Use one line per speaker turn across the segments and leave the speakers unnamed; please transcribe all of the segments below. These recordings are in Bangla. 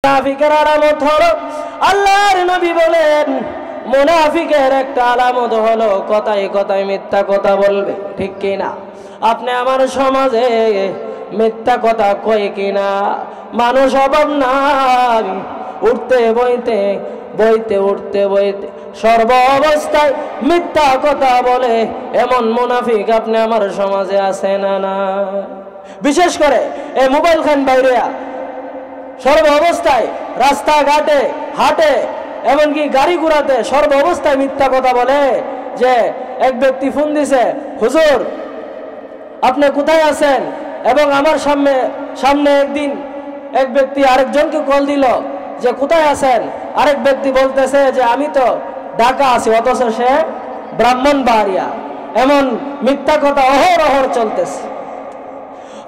মুনাফিকের আলামত হলো, আল্লাহর নবী বলেন মুনাফিকের একটা আলামত হলো কথায় কথায় মিথ্যা কথা বলবে। ঠিক কিনা? আপনি আমার সমাজে মিথ্যা কথা কয় কিনা? মানুষ অভাব নাই, উঠতে বইতে বইতে উঠতে বইতে সর্ব অবস্থায় মিথ্যা কথা বলে এমন মুনাফিক আপনি আমার সমাজে আছে না? না, বিশেষ করে এই মোবাইল খান বাইরিয়া সর্ব অবস্থায় রাস্তাঘাটে হাটে এমনকি গাড়ি ঘোড়াতে সর্ব অবস্থায় মিথ্যা কথা বলে। যে এক ব্যক্তি ফোন দিছে, হুজুর আপনি কোথায় আছেন? এবং আমার সামনে একদিন এক ব্যক্তি আরেকজনকে কল দিল যে কোথায় আছেন? আরেক ব্যক্তি বলতেছে যে আমি তো ঢাকা আছি, অথচ সে ব্রাহ্মণবাড়িয়া। এমন মিথ্যা কথা অহরহ চলতেছে।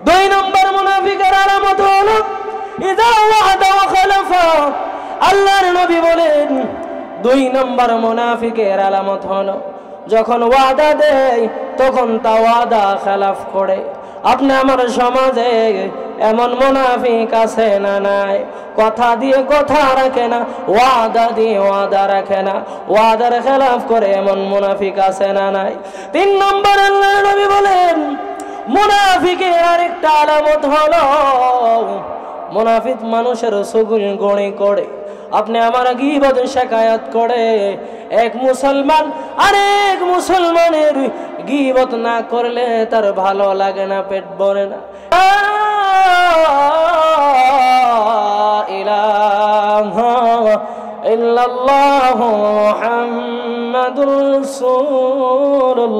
2 নম্বর মুনাফিকের আলামত হলো ইযা ওয়া'দা ওয়া খালাফা। আল্লাহর নবী বলেন 2 নম্বর মুনাফিকের আলামত হলো যখন ওয়াদা দেয় তখন তা ওয়াদা খেলাফ করে। আপনি আমার সমাজে এমন মুনাফিক আছে না নাই? কথা দিয়ে কথা রাখে না, ওয়াদা দিয়ে ওয়াদা রাখে না, ওয়াদার খেলাফ করে এমন মুনাফিক আছে না নাই? 3 নম্বর আল্লাহর নবী বলেন মুনাফিকের আরেকটা আলামত হলো মুনাফিক মানুষের চুগল গণি করে। আপনি আমার গীবত শিকায়াত করে। এক মুসলমান আরেক মুসলমানের গীবত না করলে তার ভালো লাগে না, পেট ভরে না। ইলাহা ইল্লাল্লাহু মুহাম্মাদুর রাসূলুল্লাহ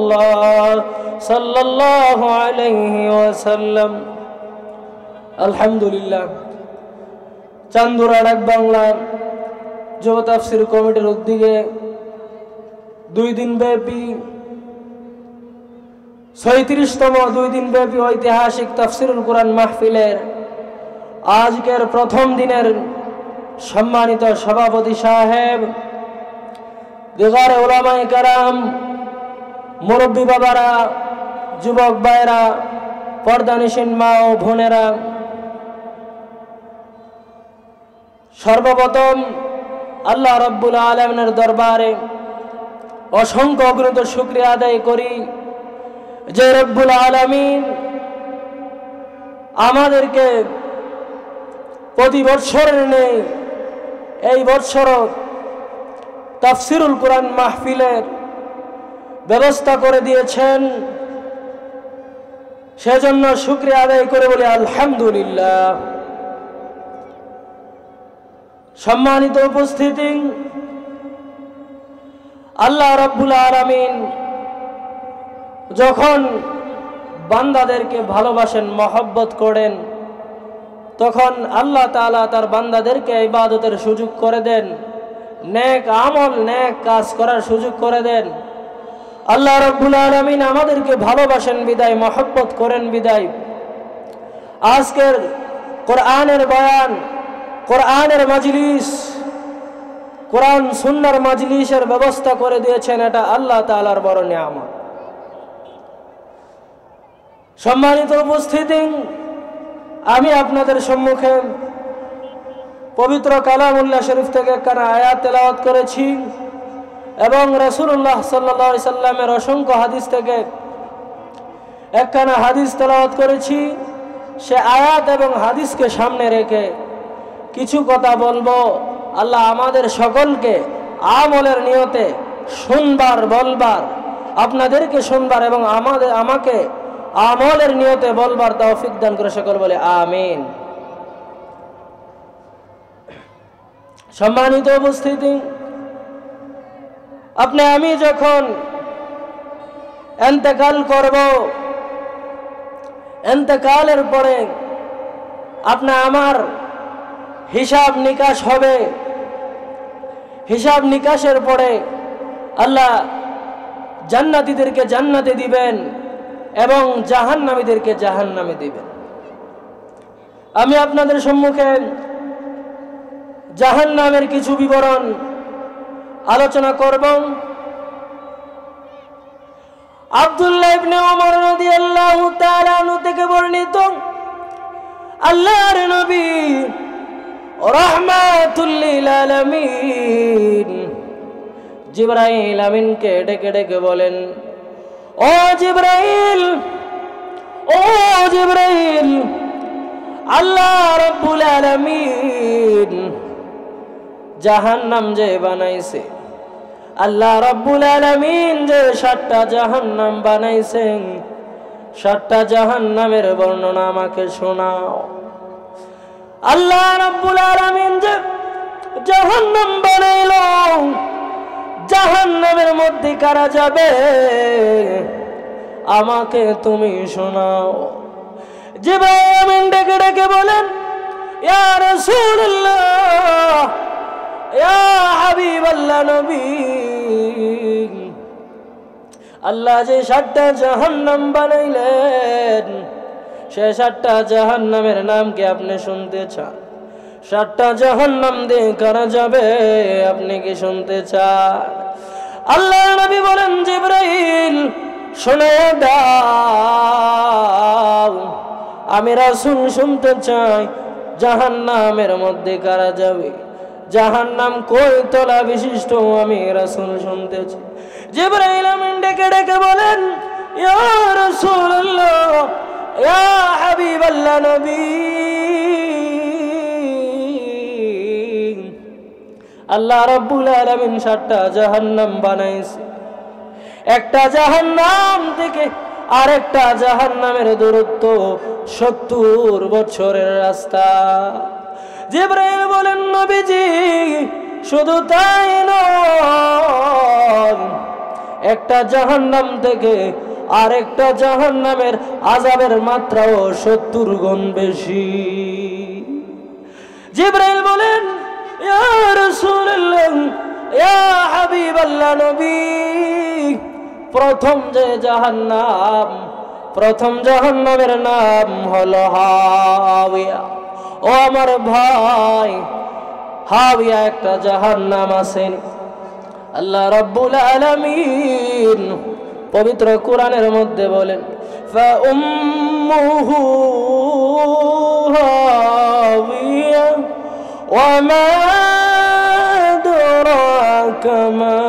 সাল্লাল্লাহু আলাইহি ওয়াসাল্লাম। আলহামদুলিল্লাহ, চান্দুরা ডাক বাংলা যুব তাফসীর কমিটির উদ্যোগে 2 দিন ব্যাপী 36তম 2 দিন ব্যাপী ঐতিহাসিক তাফসীরুল কুরআন মাহফিলের আজকের প্রথম দিনের সম্মানিত সভাপতি সাহেব, দিগারে উলামায়ে কেরাম, মুরব্বী বাবারা, যুবক ভাইরা, পর্দানিশীন মা ও বোনেরা, সর্বপ্রথম আল্লাহ রাব্বুল আলামিনের দরবারে অসংখ্য অগণিত শুকরিয়া আদায় করি যে রব্বুল আলামিন আমাদেরকে প্রতি বছরের নেই এই বছর তাফসীরুল কুরআন মাহফিলের ব্যবস্থা করে দিয়েছেন। সেজন্য শুকরিয়া আদায় করে বলি আলহামদুলিল্লাহ। সম্মানিত উপস্থিতি, আল্লাহ রাব্বুল আলামিন যখন বান্দাদেরকে ভালোবাসেন, মহব্বত করেন, তখন আল্লাহ তাআলা তার বান্দাদেরকে ইবাদতের সুযোগ করে দেন, নেক আমল নেক কাজ করার সুযোগ করে দেন। আল্লাহ রাব্বুল আলামিন আমাদেরকে ভালোবাসেন বিদায়, মহব্বত করেন বিদায় আজকের কোরআনের বয়ান, কোরআনের মাজলিস, কোরআন সুন্নাহর মাজলিসের ব্যবস্থা করে দিয়েছেন। এটা আল্লাহ তাআলার বড় নিয়ামত। সম্মানিত উপস্থিতি, আমি আপনাদের সম্মুখে পবিত্র কালামুল্লাহ শরীফ থেকে একখানা আয়াত তেলাওয়াত করেছি এবং রাসূলুল্লাহ সাল্লাল্লাহু আলাইহি সাল্লামের অসংখ্য হাদিস থেকে একখানা হাদিস তেলাওয়াত করেছি। সে আয়াত এবং হাদিসকে সামনে রেখে কিছু কথা বলবো। আল্লাহ আমাদের সকলকে আমলের নিয়তে শুনবার, বলবার, আপনাদেরকে শুনবার এবং আমাকে আমলের নিয়তে বলবার তৌফিক দান করে সকল বলে আমিন। সম্মানিত উপস্থিতি, আমি যখন ইন্তেকাল করব, ইন্তেকালের পরে আমার হিসাব নিকাশ হবে। হিসাব নিকাশের পরে আল্লাহ জান্নাতীদেরকে জান্নাতে দিবেন এবং জাহান্নামীদেরকে জাহান্নামে দিবেন। আমি আপনাদের সম্মুখে জাহান্নামের কিছু বিবরণ আলোচনা করব। আব্দুল্লাহ ইবনে ওমর রাদিয়াল্লাহু তাআলা আনহু থেকে বর্ণিত, আল্লাহর নবী রাহমাতুল লিল আলামিন জিবরাইল আমিনকে ডেকে ডেকে বলেন, ও জিবরাইল, ও জিবরাইল, আল্লাহ রাব্বুল আলামিন জাহান্নাম যে বানাইছে, আল্লাহ রাব্বুল আলামিন যে 7টা জাহান্নাম বানাইছেন, 7টা জাহান্নামের বর্ণনা আমাকে শোনাও। আল্লাহ রাব্বুল আলামিন যে জাহান্নাম বানাইলো, জাহান্নামের মধ্যে কারা যাবে আমাকে তুমি শোনাও। জিবরাইল আমিন ডেকে ডেকে বলেন, ইয়া রাসূলুল্লাহ, ইয়া হাবিবাল্লাহ নবী, আল্লাহ যে 7টা জাহান্নাম বানাইলেন, সে 7টা জাহান্নামের নাম কি আপনি শুনতে চান? 7টা জাহান্নাম দিয়ে কারা যাবে আপনি কি শুনতে চান? আল্লাহ নবী বলেন, জিবরাইল শুনে দাও, আমি রাসূল শুনতে চাই জাহান্নামের মধ্যে কারা যাবে, জাহান্নাম কয় তলা বিশিষ্ট আমি রাসূল শুনতে চাই। জিবরাইল আমিন ডেকে ডেকে বলেন, ইয়া রাসূলুল্লাহ, ইয়া হাবিবাল্লাহ নবী, আল্লাহ রাব্বুল আলামিন 7টা জাহান্নাম বানাইছে। একটা জাহান্নাম থেকে আরেকটা জাহান্নামের দূরত্ব 70 বছরের রাস্তা। জিবরাইল বলেন, নবীজি শুধু তাই নয়, একটা জাহান্নাম থেকে আরেকটা জাহান্নামের আযাবের মাত্রাও 70 গুণ বেশি। জিবরাইল বলেন, ইয়া রাসূলুল্লাহ, ইয়া হাবিবাল্লাহ নবী, প্রথম যে জাহান্নাম, প্রথম জাহান্নামের নাম হলো হাওয়া। ও আমার ভাই, হাওয়া একটা জাহান্নাম আছে। আল্লাহ রাব্বুল আলামিন পবিত্র কোরআনের মধ্যে বলেন, ফাউম্মুহু হাওয়া ওয়া মা আদরাকা মা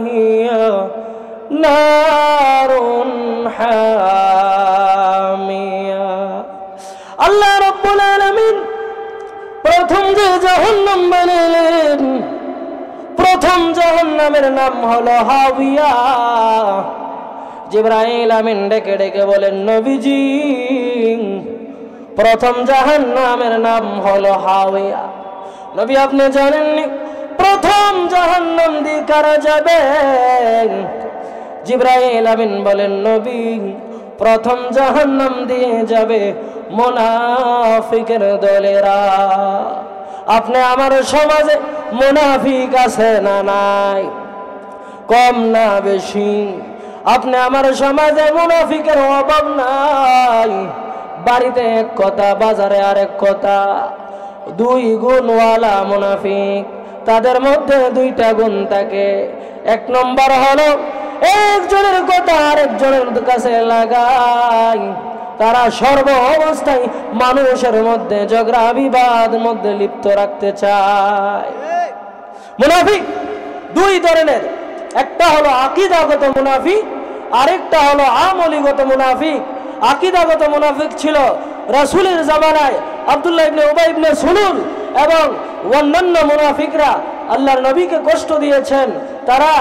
হিয়া নারুন হামিয়া। আল্লাহ রাব্বুল আলামিন প্রথম যে জাহান্নাম বানালেন, প্রথম জাহান্নামের নাম হলো হাওয়া। জিবরাইল আমিন ডেকে ডেকে বলেন, নবীজি প্রথম জাহান্নামের নাম হলো হাওয়া। নবী আপনি জানেননি প্রথম জাহান্নাম দিয়ে কারা যাবে? জিবরাইল আমিন বলেন, নবী প্রথম জাহান্নাম দিয়ে যাবে মুনাফিকের দলেরা। আপনি আমার সমাজে মুনাফিক আছে না নাই? কম না বেশি? আপনি আমার সমাজে মুনাফিকের অভাব নাই। বাড়িতে এক কথা, বাজারে আরেক কথা। 2 গুণওয়ালা মুনাফিক, তাদের মধ্যে 2টা গুণ থাকে। 1 নম্বর হলো একজনের কথা আরেকজনের কাছে লাগায়, তারা সর্ব অবস্থায় মানুষের মধ্যে ঝগড়া বিবাদ মধ্যে লিপ্ত রাখতে চায়। মুনাফিক 2 ধরনের, একটা হলো আকীদাগত মুনাফিক, আরেকটা হলো আমলীগত মুনাফিক। আকীদাগত মুনাফিক ছিল রাসূলের জামানায় আব্দুল্লাহ ইবনে উবাই ইবনে সুলুল এবং অন্যান্য মুনাফিকরা আল্লাহর নবীকে কষ্ট দিয়েছেন। তারা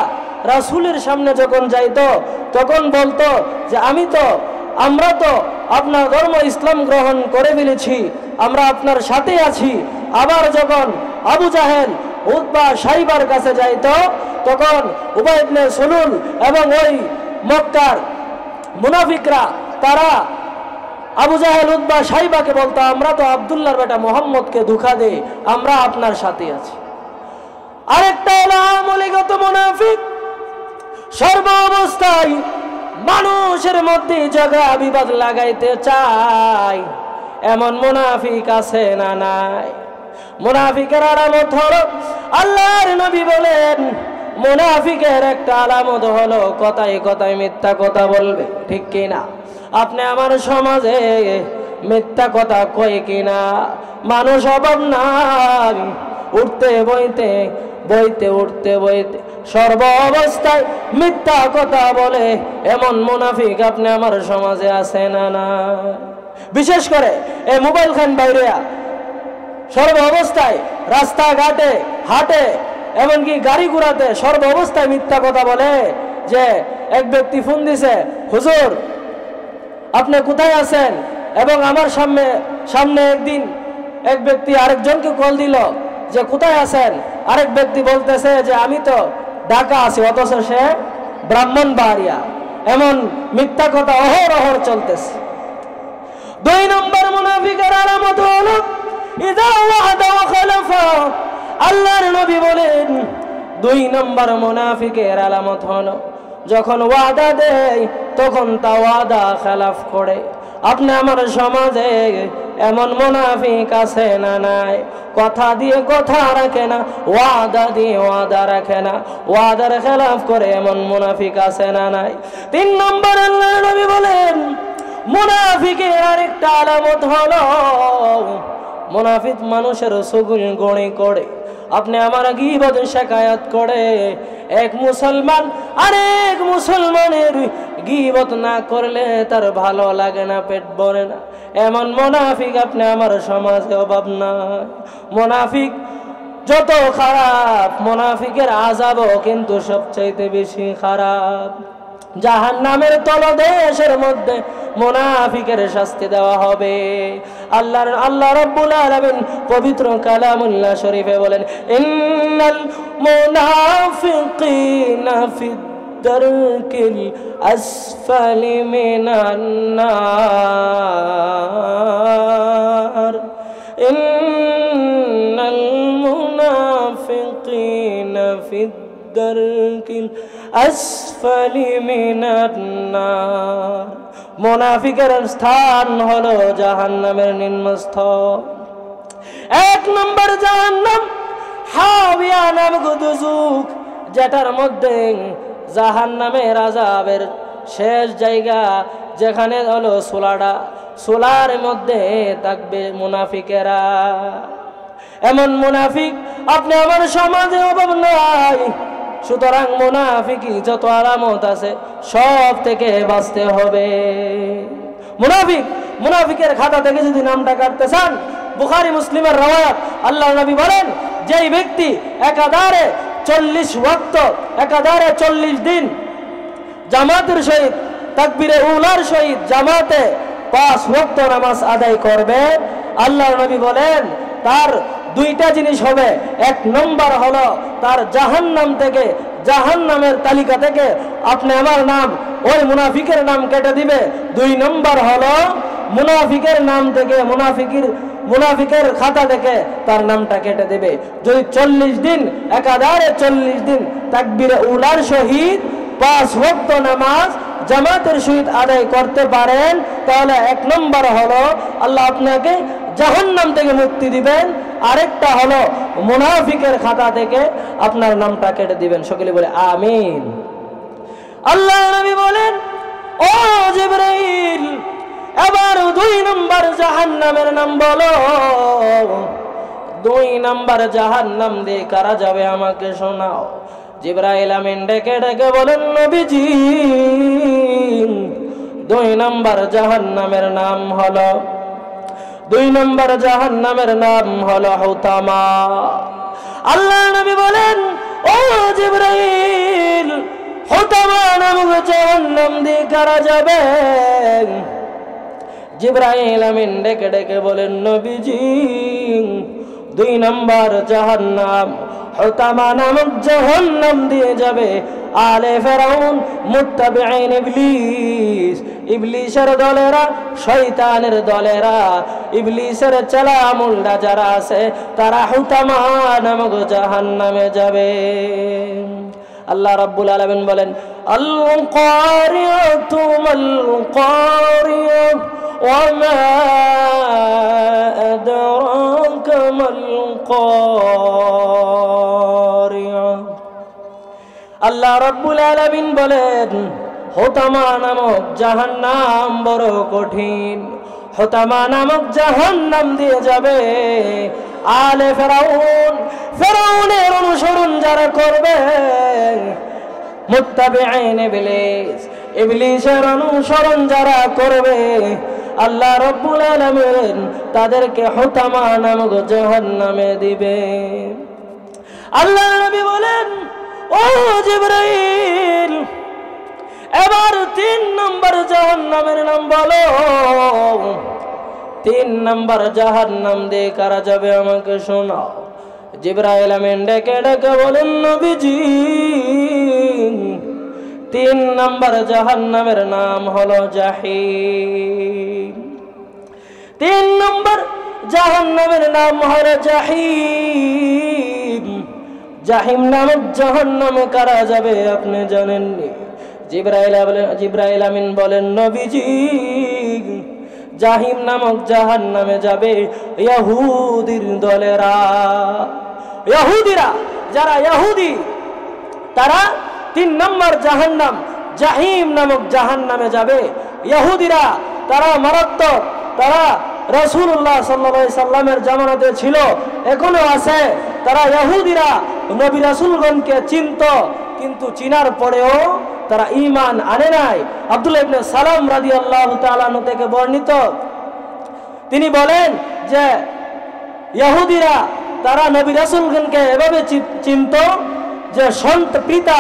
রাসূলের সামনে যখন যাইতো তখন বলতো যে আমরা তো আপনার ধর্ম ইসলাম গ্রহণ করে ফেলেছি, আমরা আপনার সাথে আছি। আবার যখন আবু জাহেল, উতবা, সাইবার কাছে যাইতো তখন উবাই ইবনে সুলুল এবং ওই মক্কার মুনাফিকরা তারা আবু জাহেল, উতবা, সাইবাকে বলতো, আমরা তো আব্দুল্লাহর বেটা মুহাম্মদকে ধোঁকা দেই, আমরা আপনার সাথে আছি। আরেকটা হলো আমলীগত মুনাফিক, সর্ব অবস্থায় মানুষের মধ্যে ঝগড়া বিবাদ লাগাইতে চায়। এমন মুনাফিক আছে না নাই? মুনাফিকের আলামত হলো, আল্লাহর নবী বলেন, মুনাফিকের একটা আলামত হলো কথায় কথায় মিথ্যা কথা বলবে। ঠিক কিনা? আপনি আমার সমাজে মিথ্যা কথা কয় কিনা? মানুষ অভাব নাই, উঠতে বইতে বইতে উঠতে বইতে সর্ব অবস্থায় মিথ্যা কথা বলে এমন মুনাফিক আপনি আমার সমাজে আছে না? না, বিশেষ করে এই মোবাইল খান বাইরেয়া সর্ব অবস্থায় রাস্তাঘাটে হাটে এমনকি গাড়ি ঘোড়াতে সর্ব অবস্থায় মিথ্যা কথা বলে। যে এক ব্যক্তি ফোন দিছে, হুজুর আপনি কোথায় আছেন? এবং আমার সামনে একদিন এক ব্যক্তি আরেকজনকে কল দিল যে কোথায় আছেন? আরেক ব্যক্তি বলতেছে যে আমি তো ঢাকা আছি, অথচ সে ব্রাহ্মণবাড়িয়া। এমন মিথ্যা কথা অহরহ চলতেছে। 2 নম্বর মুনাফিকের আলামত হলো ইযা ওয়া'দা ওয়া খালাফা। আল্লাহর নবী বলেন 2 নম্বর মুনাফিকের আলামত হলো যখন ওয়াদা দেয় তখন তা ওয়াদা খেলাফ করে। আপনি আমার সমাজে এমন মুনাফিক আছে না নাই? কথা দিয়ে কথা রাখে না, ওয়াদা দিয়ে ওয়াদা রাখে না, ওয়াদার খেলাফ করে এমন মুনাফিক আছে না নাই? 3 নম্বর আল্লাহর নবী বলেন মুনাফিকের আরেকটা আলামত হলো মুনাফিক মানুষের চুগলখড়ি করে। আপনি আমার গীবত শিকায়াত করে। এক মুসলমান আরেক মুসলমানের গীবত না করলে তার ভালো লাগে না, পেট ভরে না। এমন মুনাফিক আপনি আমার সমাজে অভাব নাই। মুনাফিক যত খারাপ, মুনাফিকের আযাবও কিন্তু সবচাইতে বেশি খারাপ। জাহান্নামের তলদেশের মধ্যে মুনাফিকের শাস্তি দেওয়া হবে। আল্লাহ রাব্বুল আলামিন পবিত্র কালামুল্লাহ শরীফে বলেন ইন্নাল মুনাফিকিনা ফিদ দারকিল আসফালি মিনান নার। ইন্নাল মুনাফিকিনা ফিদ দারকিল আসফালি মিনান নার। মুনাফিকের স্থান হলো জাহান্নামের নিম্নস্থল। 1 নম্বর জাহান্নাম হাবিয়া নামক দুজুক, যেটার মধ্যে জাহান্নামের আযাবের শেষ জায়গা যেখানে হলো সোলার মধ্যে থাকবে মুনাফিকেরা। এমন মুনাফিক আপনি আমার সমাজে অভাব নাই। সুতরাং মুনাফিকি আলামত আছে সব থেকে বাঁচতে হবে। মুনাফিকের খাতা থেকে যদি নামটা কাটতে চান, বুখারী মুসলিমের রওয়ায়াত, আল্লাহর নবী বলেন যেই ব্যক্তি একাধারে 40 ওয়াক্ত একাধারে 40 দিন জামাতের সহিত তাকবীরে উলার সহিত জামাতে 5 ওয়াক্ত নামাজ আদায় করবে, আল্লাহর নবী বলেন তার 2টা জিনিস হবে। 1 নম্বর হলো তার জাহান্নামের তালিকা থেকে আপনি আমার নাম ওই মুনাফিকের নাম কেটে দিবে। 2 নম্বর হলো মুনাফিকের নাম থেকে মুনাফিকের খাতা থেকে তার নামটা কেটে দেবে। যদি 40 দিন একাধারে 40 দিন তাকবীরে উলার সহিত 5 ওয়াক্ত নামাজ জামাতের সহিত আদায় করতে পারেন, তাহলে 1 নম্বর হলো আল্লাহ আপনাকে জাহান্নাম থেকে মুক্তি দিবেন। আরেকটা হলো মুনাফিকের খাতা থেকে আপনার নামটা কেটে দিবেন। সকলে বলে আমিন। আল্লাহ নবী বলেন ও জিবরাইল এবার 2 নম্বর জাহান্নামের নাম বলো। 2 নম্বর জাহান্নাম দিয়ে কারা যাবে আমাকে শোনাও। জিবরাইল আমিন ডেকে ডেকে বলেন নবীজি 2 নম্বর জাহান্নামের নাম হলো 2 নম্বর জাহান্নামের নাম হলো হুতামা। আল্লাহ নবী বলেন ও জিবরাইল হুতামা নামক জাহান্নাম দিয়ে কারা যাবে? জিবরাইল আমিন ডেকে ডেকে বলেন নবীজি 2 নম্বর জাহান্নাম হুতামা নামক জাহান্নাম দিয়ে যাবে আলে ফেরাউন মুত্তাবিঈন ইবলিসের দলেরা, শয়তানের দলেরা, ইবলিসের চালামুলরা যারা আছে তারা হুতামা নামক জাহান্নামে যাবে। আল্লাহ রাব্বুল আলামিন বলেন আল কারিয়াতু মাল কারিয়া ওয়া মা আদরাকা মাল কারিয়া। আল্লাহ রাব্বুল আলামিন বলেন হুতামা নামক জাহান্নাম বড় কঠিন। হুতামা নামক জাহান্নাম দিয়ে যাবে। আলে ফেরাউন, ফেরাউনের অনুসরণ যারা করবে, মুত্তাবিঈন ইবলিস, ইবলিসের অনুসরণ যারা করবে, আল্লাহ রাব্বুল আলামিন তাদেরকে হুতামা নামক জাহান্নামে দিবে। আল্লাহ নবী বলেন, ও জিবরাইল, এবার 3 নম্বর জাহান্নামের নাম বলো। 3 নম্বর জাহান্নাম দিয়ে কারা যাবে আমাকে শোনাও। জিবরাইল আমিন ডেকে ডেকে বলেন, নবীজি, 3 নম্বর জাহান্নামের নাম হলো জাহিম। 3 নম্বর জাহান্নামের নাম হলো জাহিম। জাহিম নামক জাহান্নামে কারা যাবে আপনি জানেননি? জিবরাইল আমিন বলেন, নবীজি, জাহিম নামক জাহান্নামে যাবে ইহুদির দলেরা। ইহুদিরা, যারা ইহুদি, তারা 3 নম্বর জাহান্নাম জাহিম নামক জাহান্নামে যাবে। ইহুদিরা তারা মারাত্মক, তারা রাসূলুল্লাহ সাল্লাল্লাহু আলাইহি সাল্লামের জামানাতে ছিল, এখনো আছে। তারা ইহুদিরা নবী রাসূলগণকে চিনত, কিন্তু চিনার পরেও তারা ঈমান আনে নাই। আব্দুল্লাহ ইবনে সালাম রাদিয়াল্লাহু তাআলা আনহু থেকে বর্ণিত, তিনি বলেন যে ইহুদিরা তারা নবী রাসূলগণকে এভাবে চিনত যে পিতা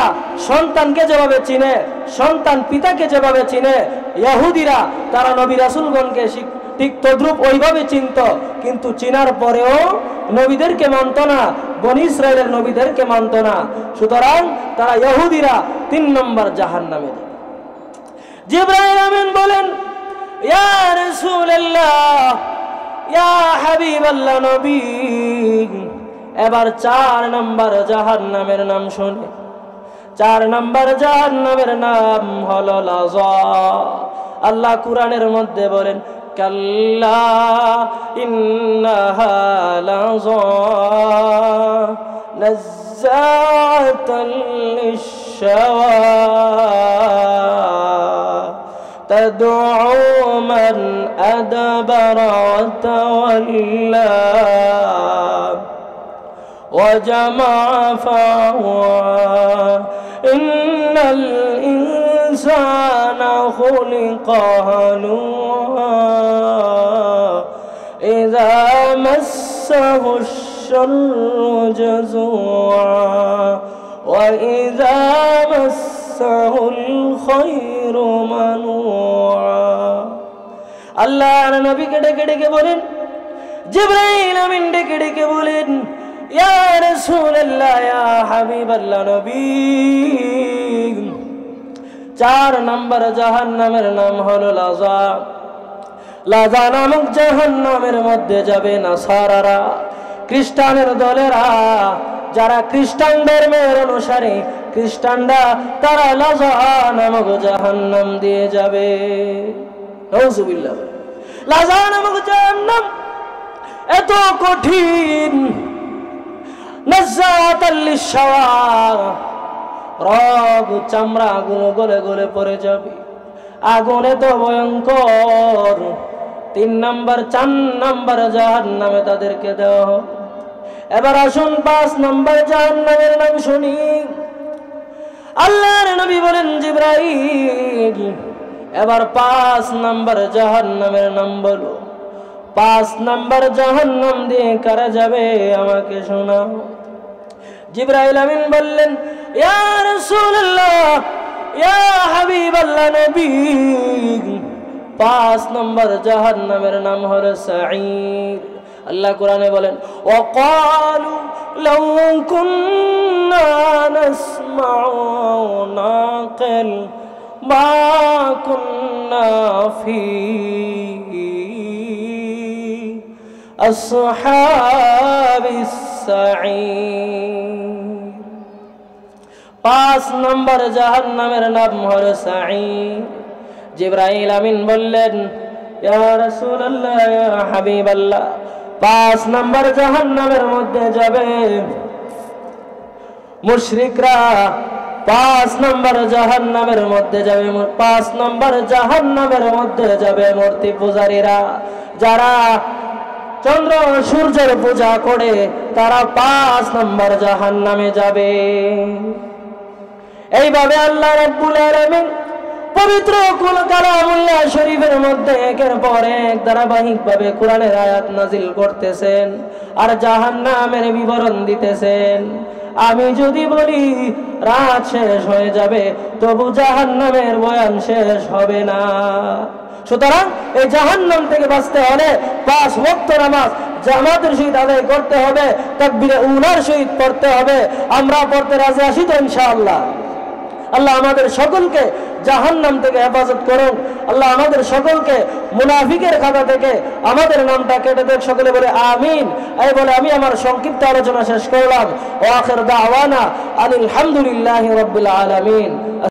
সন্তানকে যেভাবে চিনে, সন্তান পিতাকে যেভাবে চিনে, ইহুদিরা তারা নবী রাসূলগণকে ঠিক তদ্রূপ ওইভাবে চিনত, কিন্তু চিনার পরেও নবীদেরকে মানত না, বনী ইসরায়েলের নবীদেরকে মানত না। সুতরাং তারা ইহুদিরা 3 নম্বর জাহান্নামে যাবে। জিবরাইল আমিন বলেন, ইয়া রাসূলুল্লাহ, ইয়া হাবিবাল্লাহ নবী, এবার 4 নম্বর জাহান্নামের নাম শুনে। 4 নম্বর জাহান্নামের নাম হলো লাযা। আল্লাহ কুরআনের মধ্যে বলেন, কাল্লা ইন্নাহা লাযা নাযাতাল লিশশাওয়া তাদউ মান আদবারা ওয়া তাওয়াল্লা وجمع فأوعى إن الإنسان خلق هلوعا إذا مسه الشر جزوعا وإذا مسه الخير منوعا। আল্লাহ নবীকে ডেকে ডেকে বলেন, জিবরাইল আমিন ডেকে ডেকে বলেন, ইয়া রাসূলুল্লাহ, ইয়া হাবিবাল্লাহ নবী, 4 নম্বর জাহান্নামের নাম হলো লাযা। লাযা নামক জাহান্নামের মধ্যে যাবে নাসারারা, খ্রিস্টানের দলেরা, যারা খ্রিস্টান ধর্মের অনুসারী, খ্রিস্টানরা তারা লাযা নামক জাহান্নাম দিয়ে যাবে। নাউযুবিল্লাহ। লাযা নামক জাহান্নাম এত কঠিন, নাযাতাল লিশশাওয়া, রগ চামড়া গুলো গলে গলে পড়ে যাবে, আগুন এত ভয়ঙ্কর। 3 নম্বর 4 নম্বর জাহান্নামে তাদেরকে দেওয়া হবে। এবার আসুন 5 নম্বর জাহান্নামের নাম শুনি। আল্লাহর নবী বলেন, জিবরাইল, এবার 5 নম্বর জাহান্নামের নাম বলো। 5 নম্বর জাহান্নাম দিয়ে কারা যাবে আমাকে শোনাও। জিবরাইল আমিন বললেন, ইয়া রাসূলুল্লাহ, ইয়া হাবিবাল্লাহ নবী, 5 নম্বর জাহান্নামের নাম হলো সাঈর। আল্লাহ কোরআনে বলেন, ওয়াকালু লাউ কুন্না নাসমাউ নাকিল মা কুন্না ফি আসহাবিস সাঈর। 5 নম্বর জাহান্নামের নাম হলো সাঈর। জিবরাইল আমিন বললেন, ইয়া রাসূলুল্লাহ, ইয়া হাবিবাল্লাহ, 5 নম্বর জাহান্নামের মধ্যে যাবে মুশরিকরা, 5 নম্বর জাহান্নামের মধ্যে যাবে। 5 নম্বর জাহান্নামের মধ্যে যাবে মূর্তি পূজারীরা, যারা চন্দ্র সূর্যের পূজা করে, তারা 5 নম্বর জাহান্নামে যাবে। এইভাবে আল্লাহ রাব্বুল আলামিন পবিত্র কালামুল্লাহ শরীফের মধ্যে একের পর এক ধারাবাহিকভাবে কোরআনের আয়াত নাজিল করতেছেন আর জাহান্নামের বিবরণ দিতেছেন। আমি যদি বলি রাত শেষ হয়ে যাবে, তবু জাহান্নামের বয়ান শেষ হবে না। সুতরাং এই জাহান্নাম থেকে বাঁচতে হলে 5 ওয়াক্ত নামাজ জামাতের সহিত আদায় করতে হবে, তাকবীরে উলার সহিত পড়তে হবে। আমরা পড়তে রাজি আছি তো ইনশাআল্লাহ? আল্লাহ আমাদের সকলকে জাহান্নাম থেকে হেফাজত করুন। আল্লাহ আমাদের সকলকে মুনাফিকের খাতা থেকে আমাদের নামটা কেটে দেখ। সকলে বলে আমিন। এই বলে আমি আমার সংক্ষিপ্ত আলোচনা শেষ করলাম। ওয়া আখির দাওয়ানা আনিল হামদুলিল্লাহি রাব্বিল আলামিন।